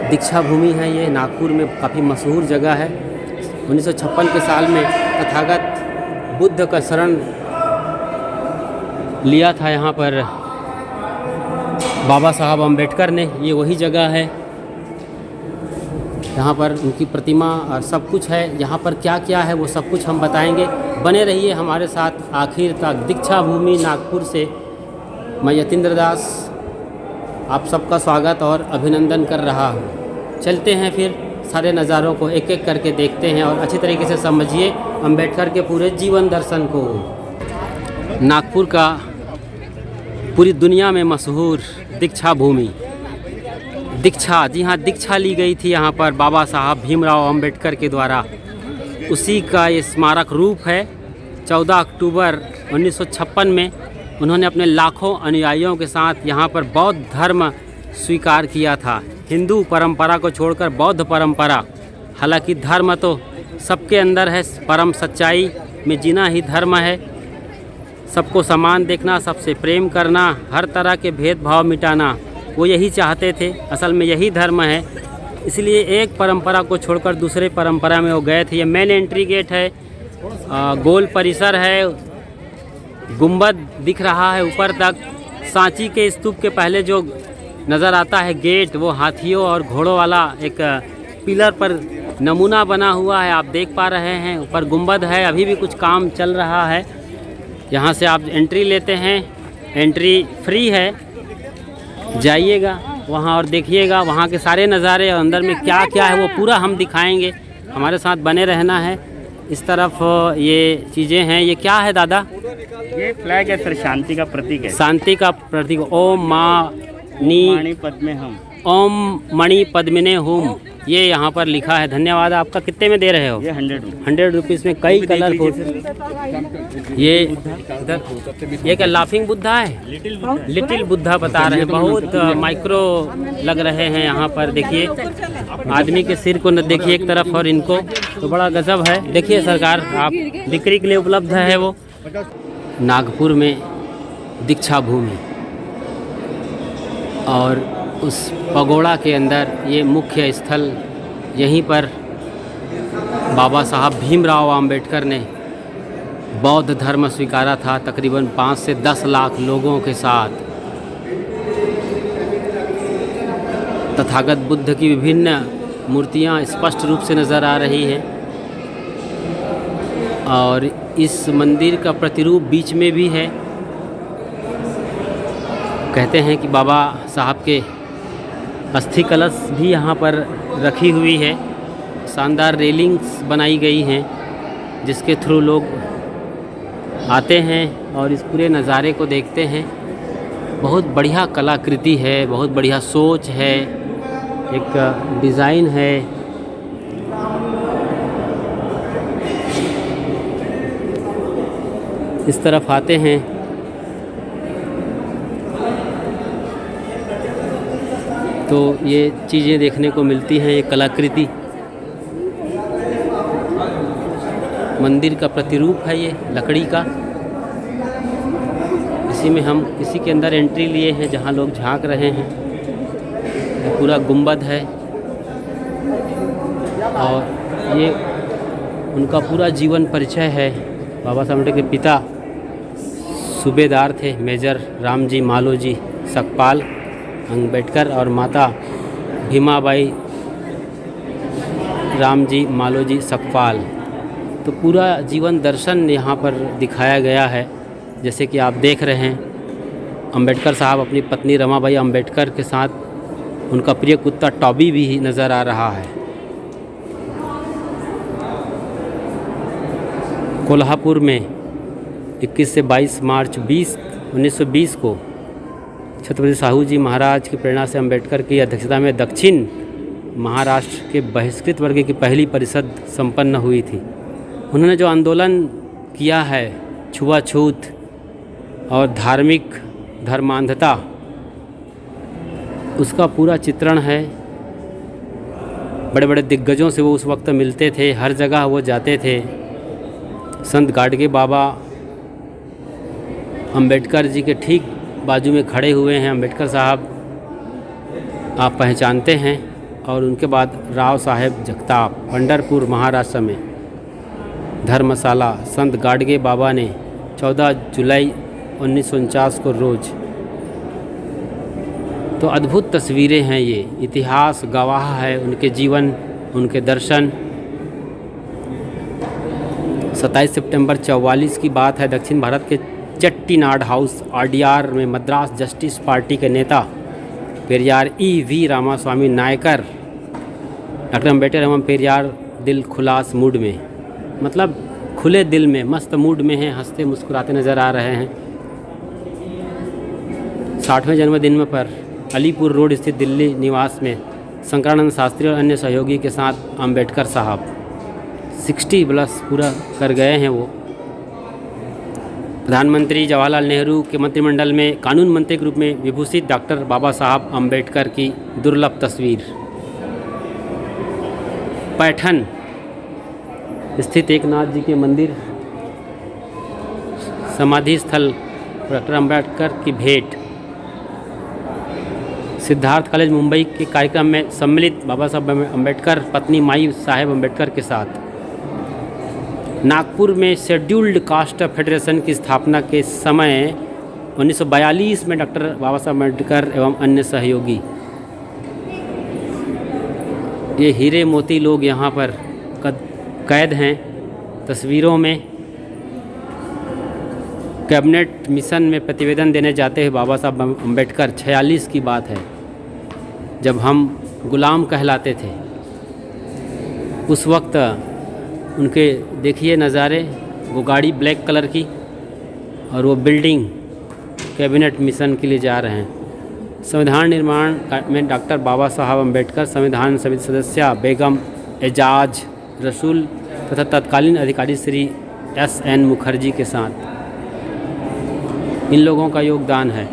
दीक्षा भूमि है ये, नागपुर में काफ़ी मशहूर जगह है। 1956 के साल में तथागत बुद्ध का शरण लिया था यहाँ पर बाबा साहब अम्बेडकर ने। ये वही जगह है, यहाँ पर उनकी प्रतिमा और सब कुछ है। यहाँ पर क्या क्या है वो सब कुछ हम बताएंगे, बने रहिए हमारे साथ आखिर तक। दीक्षा भूमि नागपुर से मैं यतीन्द्र दास आप सबका स्वागत और अभिनंदन कर रहा हूँ। चलते हैं फिर सारे नज़ारों को एक एक करके देखते हैं और अच्छी तरीके से समझिए अम्बेडकर के पूरे जीवन दर्शन को। नागपुर का पूरी दुनिया में मशहूर दीक्षा भूमि, दीक्षा, जी हाँ, दीक्षा ली गई थी यहाँ पर बाबा साहब भीमराव अम्बेडकर के द्वारा। उसी का ये स्मारक रूप है। 14 अक्टूबर 1956 में उन्होंने अपने लाखों अनुयायियों के साथ यहाँ पर बौद्ध धर्म स्वीकार किया था। हिंदू परंपरा को छोड़कर बौद्ध परंपरा, हालांकि धर्म तो सबके अंदर है, परम सच्चाई में जीना ही धर्म है। सबको समान देखना, सबसे प्रेम करना, हर तरह के भेदभाव मिटाना, वो यही चाहते थे। असल में यही धर्म है। इसलिए एक परंपरा को छोड़कर दूसरे परंपरा में वो गए थे। ये मेन एंट्री गेट है, गोल परिसर है, गुंबद दिख रहा है ऊपर तक। सांची के स्तूप के पहले जो नज़र आता है गेट, वो हाथियों और घोड़ों वाला एक पिलर पर नमूना बना हुआ है, आप देख पा रहे हैं। ऊपर गुंबद है, अभी भी कुछ काम चल रहा है। यहाँ से आप एंट्री लेते हैं, एंट्री फ्री है। जाइएगा वहाँ और देखिएगा वहाँ के सारे नज़ारे और अंदर में क्या क्या है वो पूरा हम दिखाएंगे। हमारे साथ बने रहना है। इस तरफ ये चीज़ें हैं, ये क्या है दादा? ये फ्लैग है सर, शांति का प्रतीक है। शांति का प्रतीक। ओम मणि पद्मे हम, ओम मणि पद्मिने हुम, ये यहाँ पर लिखा है। धन्यवाद। आपका कितने में दे रहे हो? ये 100 रुपीज़ में कई कलरफुल। ये इधर ये क्या लाफिंग बुद्धा है? लिटिल बुद्धा बता रहे हैं। बहुत माइक्रो लग रहे हैं यहाँ पर। देखिए आदमी के सिर को न देखिए एक तरफ और इनको, तो बड़ा गजब है। देखिए सरकार, आप बिक्री के लिए उपलब्ध है वो। नागपुर में दीक्षा भूमि और उस पगोड़ा के अंदर ये मुख्य स्थल, यहीं पर बाबा साहब भीमराव अम्बेडकर ने बौद्ध धर्म स्वीकारा था तकरीबन 5 से 10 लाख लोगों के साथ। तथागत बुद्ध की विभिन्न मूर्तियां स्पष्ट रूप से नज़र आ रही हैं और इस मंदिर का प्रतिरूप बीच में भी है। कहते हैं कि बाबा साहब के अस्थि कलश भी यहाँ पर रखी हुई है। शानदार रेलिंग्स बनाई गई हैं जिसके थ्रू लोग आते हैं और इस पूरे नज़ारे को देखते हैं। बहुत बढ़िया कलाकृति है, बहुत बढ़िया सोच है, एक डिज़ाइन है। इस तरफ आते हैं तो ये चीज़ें देखने को मिलती हैं। ये कलाकृति मंदिर का प्रतिरूप है, ये लकड़ी का। इसी में हम इसी के अंदर एंट्री लिए हैं जहाँ लोग झांक रहे हैं। ये पूरा गुंबद है और ये उनका पूरा जीवन परिचय है। बाबा साहब अम्बेडकर के पिता सूबेदार थे मेजर रामजी मालोजी सकपाल अम्बेडकर और माता भीमाबाई रामजी मालोजी सकपाल। तो पूरा जीवन दर्शन यहाँ पर दिखाया गया है। जैसे कि आप देख रहे हैं अम्बेडकर साहब अपनी पत्नी रमाबाई अम्बेडकर के साथ उनका प्रिय कुत्ता टॉबी भी नज़र आ रहा है। कोल्हापुर में 21 से 22 मार्च 1920 को छत्रपति साहू जी महाराज की प्रेरणा से अम्बेडकर की अध्यक्षता में दक्षिण महाराष्ट्र के बहिष्कृत वर्ग की पहली परिषद संपन्न हुई थी। उन्होंने जो आंदोलन किया है, छुआछूत और धार्मिक धर्मांधता, उसका पूरा चित्रण है। बड़े बड़े दिग्गजों से वो उस वक्त मिलते थे, हर जगह वो जाते थे। संत गाडगे बाबा अम्बेडकर जी के ठीक बाजू में खड़े हुए हैं। अम्बेडकर साहब आप पहचानते हैं और उनके बाद राव साहेब जगताप पंढरपुर महाराष्ट्र में। धर्मशाला संत गाडगे बाबा ने 14 जुलाई 1949 को रोज। तो अद्भुत तस्वीरें हैं ये, इतिहास गवाह है उनके जीवन, उनके दर्शन। 27 सितंबर 44 की बात है। दक्षिण भारत के चट्टीनाड हाउस आरडीआर में मद्रास जस्टिस पार्टी के नेता पेरियार वी रामास्वामी नायकर डॉक्टर अम्बेडकर एवं पेरियार दिल खुलास मूड में, मतलब खुले दिल में, मस्त मूड में हैं, हंसते मुस्कुराते नज़र आ रहे हैं। 60वें जन्मदिन पर अलीपुर रोड स्थित दिल्ली निवास में शंकरानंद शास्त्री और अन्य सहयोगी के साथ अम्बेडकर साहब 60 प्लस पूरा कर गए हैं वो। प्रधानमंत्री जवाहरलाल नेहरू के मंत्रिमंडल में कानून मंत्री के रूप में विभूषित डॉक्टर बाबा साहब अम्बेडकर की दुर्लभ तस्वीर। पैठन स्थित एकनाथ जी के मंदिर समाधि स्थल डॉक्टर अम्बेडकर की भेंट। सिद्धार्थ कॉलेज मुंबई के कार्यक्रम में सम्मिलित बाबा साहब अम्बेडकर पत्नी माई साहेब अम्बेडकर के साथ। नागपुर में शेड्यूल्ड कास्ट फेडरेशन की स्थापना के समय 1942 में डॉक्टर बाबा साहब अम्बेडकर एवं अन्य सहयोगी। ये हीरे मोती लोग यहाँ पर कैद हैं तस्वीरों में। कैबिनेट मिशन में प्रतिवेदन देने जाते हुए बाबा साहब अम्बेडकर 46 की बात है, जब हम गुलाम कहलाते थे। उस वक्त उनके देखिए नज़ारे, वो गाड़ी ब्लैक कलर की और वो बिल्डिंग कैबिनेट मिशन के लिए जा रहे हैं। संविधान निर्माण में डॉक्टर बाबा साहब अम्बेडकर, संविधान समिति सदस्य बेगम एजाज रसूल तथा तत्कालीन अधिकारी श्री SN मुखर्जी के साथ। इन लोगों का योगदान है।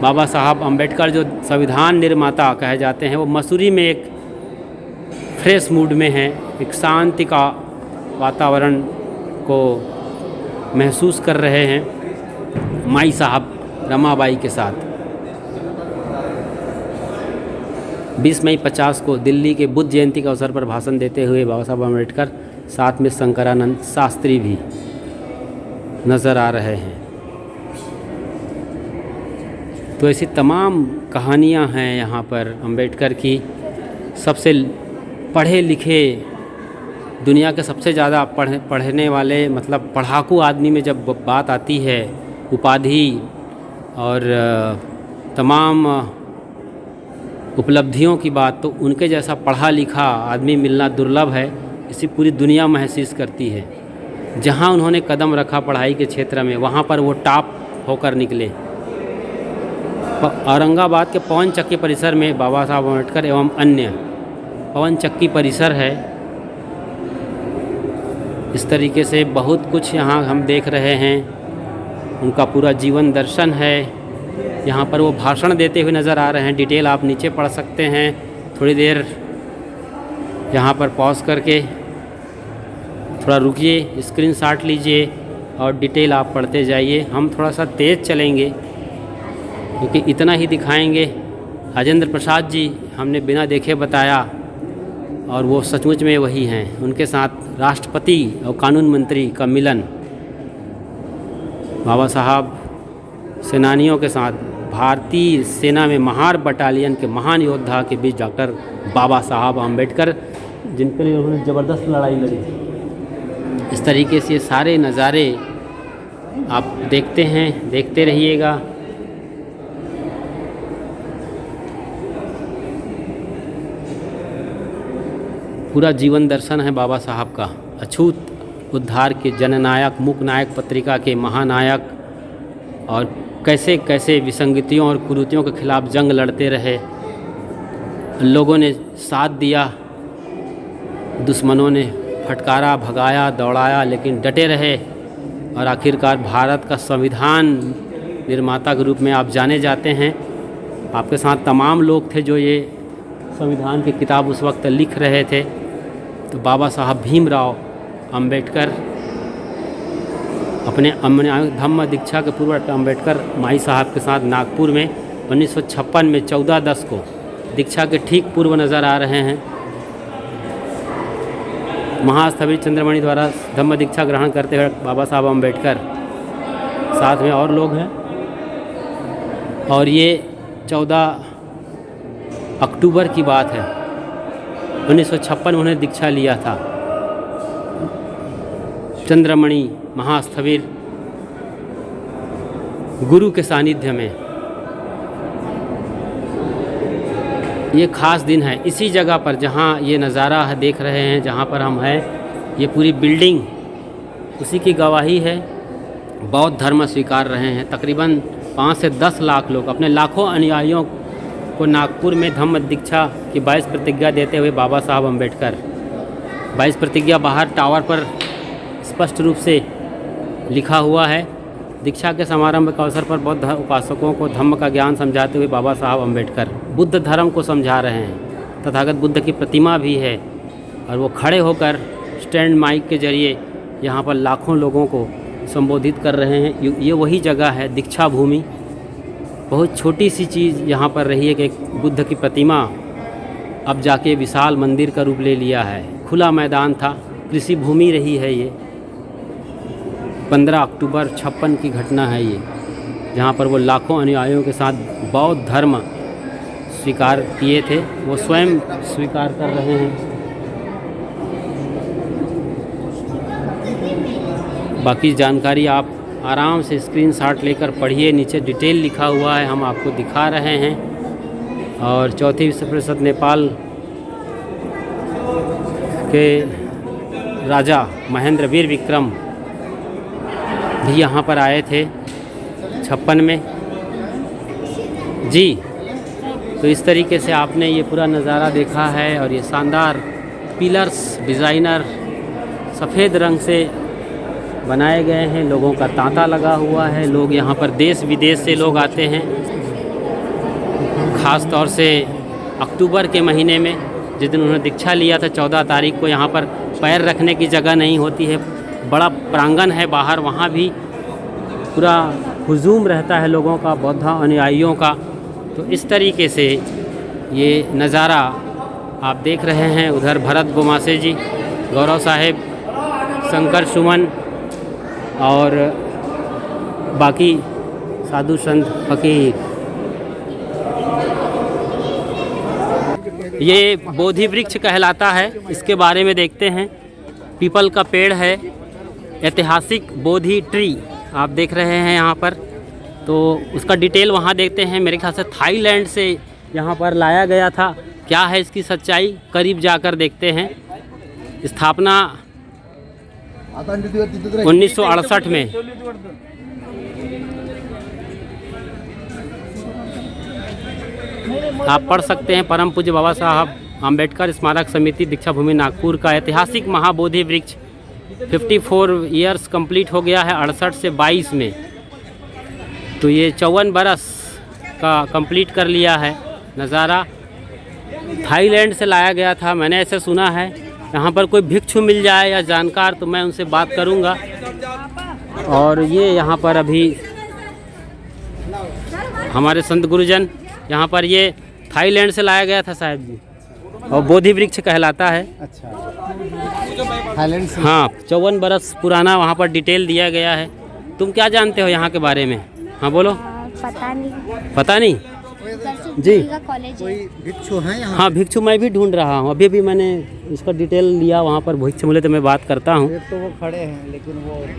बाबा साहब अम्बेडकर जो संविधान निर्माता कहे जाते हैं, वो मसूरी में एक फ्रेश मूड में हैं, एक शांति का वातावरण को महसूस कर रहे हैं माई साहब रमाबाई के साथ। 20 मई 50 को दिल्ली के बुद्ध जयंती के अवसर पर भाषण देते हुए बाबा साहब अम्बेडकर, साथ में शंकरानंद शास्त्री भी नज़र आ रहे हैं। तो ऐसी तमाम कहानियाँ हैं यहाँ पर अम्बेडकर की। सबसे पढ़े लिखे, दुनिया के सबसे ज़्यादा पढ़ने वाले, मतलब पढ़ाकू आदमी में जब बात आती है, उपाधि और तमाम उपलब्धियों की बात, तो उनके जैसा पढ़ा लिखा आदमी मिलना दुर्लभ है, इसी पूरी दुनिया महसूस करती है। जहाँ उन्होंने कदम रखा पढ़ाई के क्षेत्र में, वहाँ पर वो टॉप होकर निकले। औरंगाबाद के पवन चक्की परिसर में बाबा साहब अम्बेडकर एवं अन्य, पवन चक्की परिसर है। इस तरीके से बहुत कुछ यहाँ हम देख रहे हैं। उनका पूरा जीवन दर्शन है। यहाँ पर वो भाषण देते हुए नज़र आ रहे हैं। डिटेल आप नीचे पढ़ सकते हैं। थोड़ी देर यहाँ पर पॉज करके थोड़ा रुकिए, स्क्रीनशॉट लीजिए और डिटेल आप पढ़ते जाइए। हम थोड़ा सा तेज़ चलेंगे क्योंकि इतना ही दिखाएंगे। राजेंद्र प्रसाद जी हमने बिना देखे बताया, और वो सचमुच में वही हैं। उनके साथ राष्ट्रपति और कानून मंत्री का मिलन। बाबा साहब सेनानियों के साथ भारतीय सेना में महार बटालियन के महान योद्धा के बीच डॉक्टर बाबा साहब अम्बेडकर, जिनके लिए उन्होंने ज़बरदस्त लड़ाई लड़ी। इस तरीके से सारे नज़ारे आप देखते हैं, देखते रहिएगा। पूरा जीवन दर्शन है बाबा साहब का। अछूत उद्धार के जननायक, मूक नायक पत्रिका के महानायक, और कैसे कैसे विसंगतियों और कुरीतियों के खिलाफ जंग लड़ते रहे। लोगों ने साथ दिया, दुश्मनों ने फटकारा, भगाया, दौड़ाया, लेकिन डटे रहे और आखिरकार भारत का संविधान निर्माता के रूप में आप जाने जाते हैं। आपके साथ तमाम लोग थे जो ये संविधान की किताब उस वक्त लिख रहे थे। तो बाबा साहब भीमराव अम्बेडकर अपने धम्म दीक्षा के पूर्व अम्बेडकर माई साहब के साथ नागपुर में 1956 में 14/10 को दीक्षा के ठीक पूर्व नज़र आ रहे हैं। महास्थविर चंद्रमणि द्वारा धम्म दीक्षा ग्रहण करते हुए बाबा साहब अम्बेडकर, साथ में और लोग हैं। और ये 14 अक्टूबर की बात है, 1956 उन्हें दीक्षा लिया था चंद्रमणि महास्थविर गुरु के सानिध्य में। ये खास दिन है। इसी जगह पर जहाँ ये नज़ारा है देख रहे हैं, जहाँ पर हम हैं, ये पूरी बिल्डिंग उसी की गवाही है। बौद्ध धर्म स्वीकार रहे हैं तकरीबन 5 से 10 लाख लोग। अपने लाखों अनुयायियों को नागपुर में धम्म दीक्षा की 22 प्रतिज्ञा देते हुए बाबा साहब अम्बेडकर। 22 प्रतिज्ञा बाहर टावर पर स्पष्ट रूप से लिखा हुआ है। दीक्षा के समारंभ के अवसर पर बौद्ध उपासकों को धम्म का ज्ञान समझाते हुए बाबा साहब अम्बेडकर बुद्ध धर्म को समझा रहे हैं। तथागत बुद्ध की प्रतिमा भी है और वो खड़े होकर स्टैंड माइक के जरिए यहाँ पर लाखों लोगों को संबोधित कर रहे हैं। ये वही जगह है दीक्षा भूमि। बहुत छोटी सी चीज़ यहाँ पर रही है कि एक बुद्ध की प्रतिमा अब जाके विशाल मंदिर का रूप ले लिया है। खुला मैदान था, कृषि भूमि रही है। ये 15 अक्टूबर 56 की घटना है ये, जहाँ पर वो लाखों अनुयायियों के साथ बौद्ध धर्म स्वीकार किए थे, वो स्वयं स्वीकार कर रहे हैं। बाकी जानकारी आप आराम से स्क्रीनशॉट लेकर पढ़िए, नीचे डिटेल लिखा हुआ है, हम आपको दिखा रहे हैं। और चौथी विश्व परिषद नेपाल के राजा महेंद्र वीर विक्रम भी यहाँ पर आए थे 56 में जी। तो इस तरीके से आपने ये पूरा नज़ारा देखा है। और ये शानदार पिलर्स डिज़ाइनर सफ़ेद रंग से बनाए गए हैं। लोगों का तांता लगा हुआ है। लोग यहाँ पर देश विदेश से लोग आते हैं। ख़ास तौर से अक्टूबर के महीने में, जिस दिन उन्होंने दीक्षा लिया था 14 तारीख को, यहाँ पर पैर रखने की जगह नहीं होती है। बड़ा प्रांगण है बाहर, वहाँ भी पूरा हुजूम रहता है लोगों का, बौद्ध अनुयायियों का। तो इस तरीके से ये नज़ारा आप देख रहे हैं। उधर भरत गोमासे जी, गौरव साहेब, शंकर सुमन और बाकी साधु संत फकीर। ये बोधि वृक्ष कहलाता है, इसके बारे में देखते हैं। पीपल का पेड़ है, ऐतिहासिक बोधि ट्री आप देख रहे हैं यहाँ पर। तो उसका डिटेल वहाँ देखते हैं। मेरे ख्याल से थाईलैंड से यहाँ पर लाया गया था। क्या है इसकी सच्चाई, करीब जाकर देखते हैं। स्थापना 1968 में। आप पढ़ सकते हैं। परम पूज्य बाबा साहब अम्बेडकर स्मारक समिति दीक्षा भूमि नागपुर का ऐतिहासिक महाबोधि वृक्ष 54 ईयर्स कंप्लीट हो गया है 68 से 22 में। तो ये 54 बरस का कंप्लीट कर लिया है। नज़ारा थाईलैंड से लाया गया था, मैंने ऐसे सुना है। यहाँ पर कोई भिक्षु मिल जाए या जानकार तो मैं उनसे बात करूँगा। और ये यहाँ पर अभी हमारे संत गुरुजन, यहाँ पर ये थाईलैंड से लाया गया था साहब जी, और बोधि वृक्ष कहलाता है। अच्छा, थाईलैंड से। हाँ, 54 बरस पुराना वहाँ पर डिटेल दिया गया है। तुम क्या जानते हो यहाँ के बारे में? हाँ बोलो। पता नहीं। पता नहीं जी। कोई भिक्षु हैं यहाँ? हाँ, भिक्षु मैं भी ढूंढ रहा हूँ। अभी मैंने इसका डिटेल लिया, वहाँ पर भिक्षु मिले तो मैं बात करता हूँ। तो वो खड़े हैं, लेकिन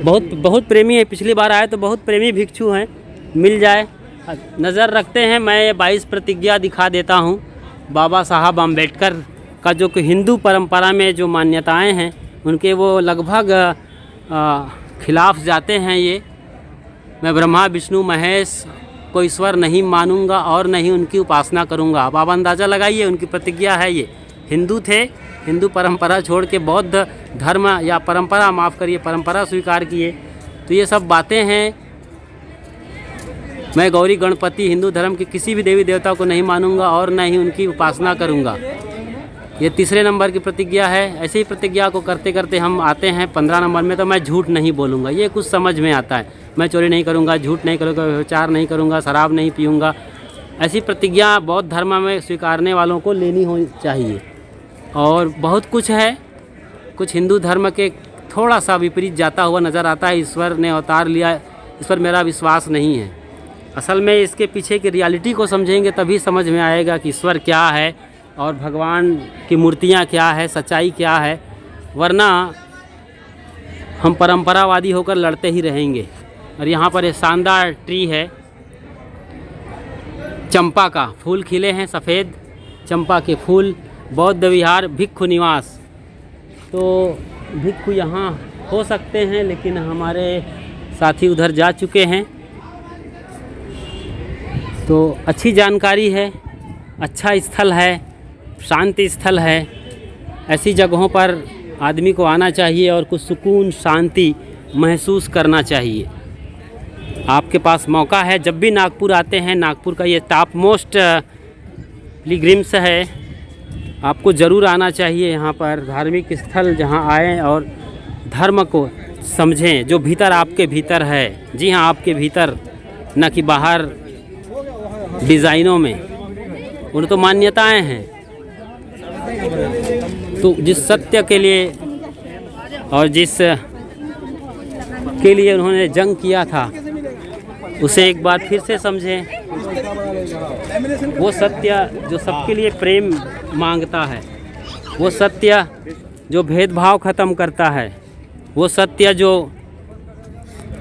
वो बहुत प्रेमी है। पिछली बार आए तो बहुत प्रेमी भिक्षु हैं, मिल जाए। नज़र रखते हैं। मैं ये 22 प्रतिज्ञा दिखा देता हूँ बाबा साहब अम्बेडकर का, जो कि हिंदू परंपरा में जो मान्यताएं हैं उनके वो लगभग खिलाफ जाते हैं। ये मैं ब्रह्मा विष्णु महेश को ईश्वर नहीं मानूंगा और नहीं उनकी उपासना करूंगा। अब आप अंदाज़ा लगाइए, उनकी प्रतिज्ञा है ये। हिंदू थे, हिंदू परंपरा छोड़ के बौद्ध धर्म या परंपरा, माफ़ करिए, परंपरा स्वीकार किए। तो ये सब बातें हैं। मैं गौरी गणपति हिंदू धर्म के किसी भी देवी देवता को नहीं मानूंगा और न ही उनकी उपासना करूंगा। ये तीसरे नंबर की प्रतिज्ञा है। ऐसे ही प्रतिज्ञा को करते करते हम आते हैं 15 नंबर में। तो मैं झूठ नहीं बोलूँगा, ये कुछ समझ में आता है। मैं चोरी नहीं करूँगा, झूठ नहीं करूँगा, व्यभिचार नहीं करूँगा, शराब नहीं पीऊँगा, ऐसी प्रतिज्ञा बौद्ध धर्म में स्वीकारने वालों को लेनी होनी चाहिए। और बहुत कुछ है, कुछ हिंदू धर्म के थोड़ा सा विपरीत जाता हुआ नज़र आता है। ईश्वर ने अवतार लिया, इस पर मेरा विश्वास नहीं है। असल में इसके पीछे की रियलिटी को समझेंगे तभी समझ में आएगा कि ईश्वर क्या है और भगवान की मूर्तियाँ क्या है, सच्चाई क्या है। वरना हम परंपरावादी होकर लड़ते ही रहेंगे। और यहाँ पर एक शानदार ट्री है, चंपा का फूल खिले हैं, सफ़ेद चंपा के फूल। बौद्ध विहार भिक्षु निवास, तो भिक्षु यहाँ हो सकते हैं, लेकिन हमारे साथी उधर जा चुके हैं। तो अच्छी जानकारी है, अच्छा स्थल है, शांति स्थल है। ऐसी जगहों पर आदमी को आना चाहिए और कुछ सुकून शांति महसूस करना चाहिए। आपके पास मौका है, जब भी नागपुर आते हैं, नागपुर का ये टॉप मोस्ट पिलग्रिम्स है, आपको ज़रूर आना चाहिए यहाँ पर। धार्मिक स्थल जहाँ आएँ और धर्म को समझें जो भीतर आपके भीतर है। जी हाँ, आपके भीतर, न कि बाहर डिज़ाइनों में। उन तो मान्यताएं हैं। तो जिस सत्य के लिए और जिस के लिए उन्होंने जंग किया था, उसे एक बार फिर से समझें। वो सत्य जो सबके लिए प्रेम मांगता है, वो सत्य जो भेदभाव ख़त्म करता है, वो सत्य जो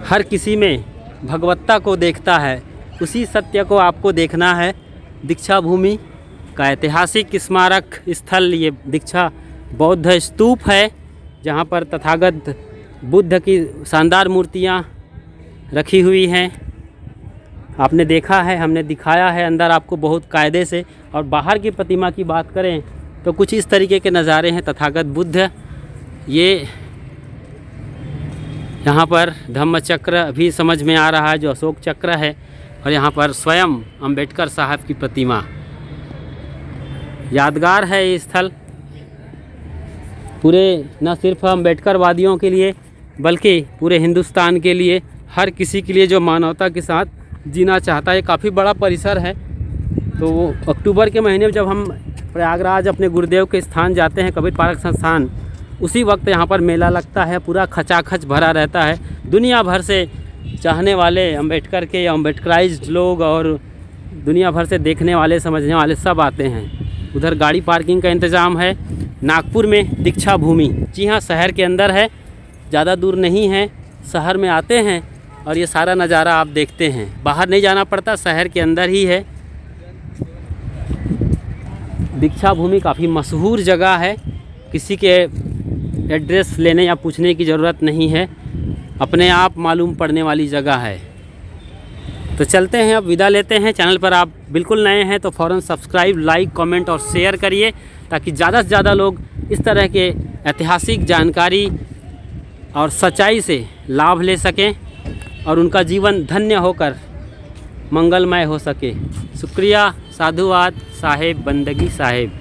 हर किसी में भगवत्ता को देखता है, उसी सत्य को आपको देखना है। दीक्षा भूमि का ऐतिहासिक स्मारक स्थल ये दीक्षा बौद्ध स्तूप है, जहाँ पर तथागत बुद्ध की शानदार मूर्तियाँ रखी हुई हैं। आपने देखा है, हमने दिखाया है अंदर आपको बहुत कायदे से। और बाहर की प्रतिमा की बात करें तो कुछ इस तरीके के नज़ारे हैं। तथागत बुद्ध, ये यहाँ पर धम्म चक्र भी समझ में आ रहा है जो अशोक चक्र है, और यहाँ पर स्वयं अंबेडकर साहब की प्रतिमा। यादगार है ये स्थल, पूरे न सिर्फ अंबेडकर वादियों के लिए बल्कि पूरे हिंदुस्तान के लिए, हर किसी के लिए जो मानवता के साथ जीना चाहता है। काफ़ी बड़ा परिसर है। तो वो अक्टूबर के महीने में जब हम प्रयागराज अपने गुरुदेव के स्थान जाते हैं, कबीर पार्क संस्थान, उसी वक्त यहाँ पर मेला लगता है, पूरा खचाखच भरा रहता है। दुनिया भर से चाहने वाले अंबेडकर के या अंबेडकराइज्ड लोग और दुनिया भर से देखने वाले समझने वाले सब आते हैं। उधर गाड़ी पार्किंग का इंतज़ाम है। नागपुर में दीक्षा भूमि, जी हाँ, शहर के अंदर है, ज़्यादा दूर नहीं है। शहर में आते हैं और ये सारा नज़ारा आप देखते हैं। बाहर नहीं जाना पड़ता, शहर के अंदर ही है। दीक्षा भूमि काफ़ी मशहूर जगह है, किसी के एड्रेस लेने या पूछने की ज़रूरत नहीं है, अपने आप मालूम पड़ने वाली जगह है। तो चलते हैं, अब विदा लेते हैं। चैनल पर आप बिल्कुल नए हैं तो फ़ौरन सब्सक्राइब, लाइक, कमेंट और शेयर करिए, ताकि ज़्यादा से ज़्यादा लोग इस तरह के ऐतिहासिक जानकारी और सच्चाई से लाभ ले सकें और उनका जीवन धन्य होकर मंगलमय हो सके। शुक्रिया, साधुवाद साहेब, बंदगी साहेब।